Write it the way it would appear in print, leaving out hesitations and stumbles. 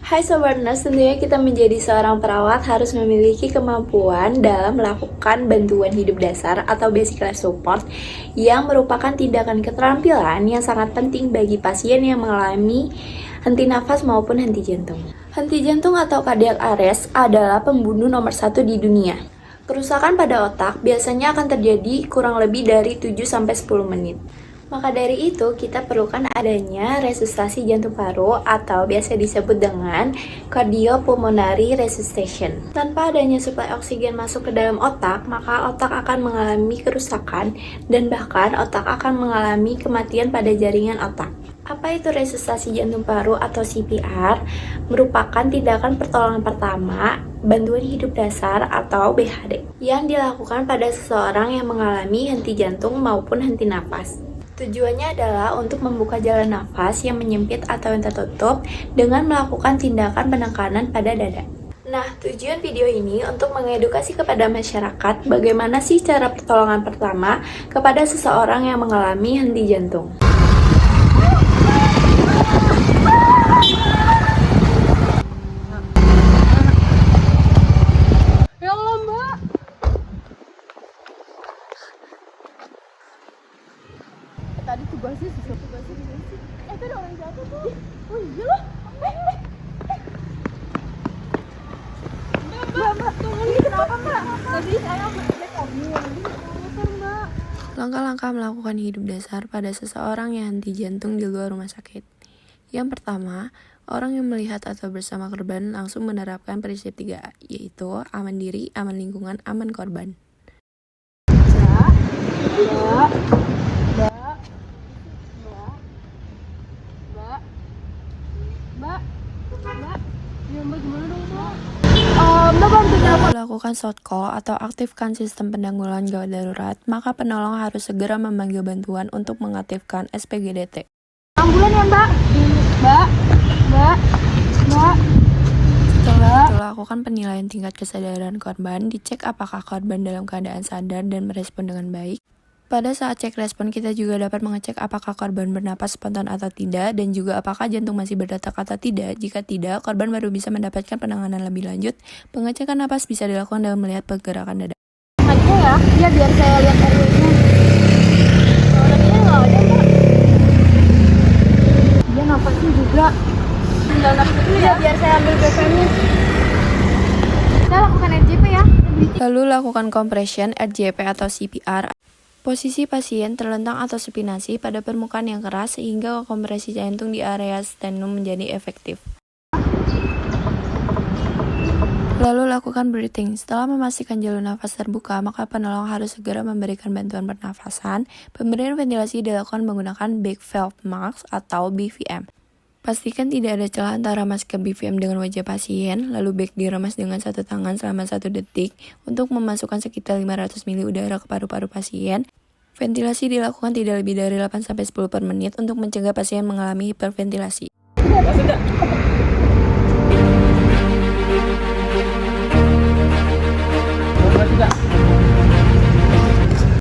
Hai Sobat Nurse, tentunya kita menjadi seorang perawat harus memiliki kemampuan dalam melakukan bantuan hidup dasar atau basic life support yang merupakan tindakan keterampilan yang sangat penting bagi pasien yang mengalami henti nafas maupun henti jantung. Henti jantung atau cardiac arrest adalah pembunuh nomor 1 di dunia. Kerusakan pada otak biasanya akan terjadi kurang lebih dari 7-10 menit. Maka dari itu, kita perlukan adanya resusitasi jantung paru atau biasa disebut dengan cardiopulmonary resuscitation. Tanpa adanya suplai oksigen masuk ke dalam otak, maka otak akan mengalami kerusakan dan bahkan otak akan mengalami kematian pada jaringan otak. Apa itu resusitasi jantung paru atau CPR? Merupakan tindakan pertolongan pertama, bantuan hidup dasar atau BHD, yang dilakukan pada seseorang yang mengalami henti jantung maupun henti nafas. Tujuannya adalah untuk membuka jalan nafas yang menyempit atau yang tertutup dengan melakukan tindakan penekanan pada dada. Nah, tujuan video ini untuk mengedukasi kepada masyarakat bagaimana sih cara pertolongan pertama kepada seseorang yang mengalami henti jantung. Ya Allah, Mbak. Tadi tugasnya sih. Itu ada orang jatuh tuh. Oh iya loh. Mbak, tolong ini kenapa, Mbak? Tadi saya naik mobil, motor, Mbak. Langkah-langkah melakukan hidup dasar pada seseorang yang henti jantung di luar rumah sakit. Yang pertama, orang yang melihat atau bersama korban langsung menerapkan prinsip 3A, yaitu aman diri, aman lingkungan, aman korban. Mbak, ya Mbak gimana dong, Mbak? Mbak bantu nyapa. Lakukan short call atau aktifkan sistem penanggulangan gawat darurat, maka penolong harus segera memanggil bantuan untuk mengaktifkan SPGDT. Ambulan ya, Mbak. Mbak. Setelah itu, lakukan penilaian tingkat kesadaran korban, dicek apakah korban dalam keadaan sadar dan merespon dengan baik. Pada saat cek respon, kita juga dapat mengecek apakah korban bernapas spontan atau tidak, dan juga apakah jantung masih berdetak atau tidak. Jika tidak, korban baru bisa mendapatkan penanganan lebih lanjut. Pengecekan napas bisa dilakukan dengan melihat pergerakan dada. Aja ya? Iya, biar saya lihat RW-nya. Orangnya nggak ada, Mbak. Dia napasnya juga. Tinggal napas dulu ya, biar saya ambil BPM-nya. Saya lakukan RJP ya. Lalu lakukan compression, RJP atau CPR. Posisi pasien terlentang atau supinasi pada permukaan yang keras sehingga kompresi jantung di area sternum menjadi efektif. Lalu lakukan breathing. Setelah memastikan jalur nafas terbuka, maka penolong harus segera memberikan bantuan pernafasan. Pemberian ventilasi dilakukan menggunakan Big Valve Mask atau BVM. Pastikan tidak ada celah antara masker BVM dengan wajah pasien, lalu bag diremas dengan satu tangan selama 1 detik untuk memasukkan sekitar 500 ml udara ke paru-paru pasien. Ventilasi dilakukan tidak lebih dari 8-10 per menit untuk mencegah pasien mengalami hiperventilasi.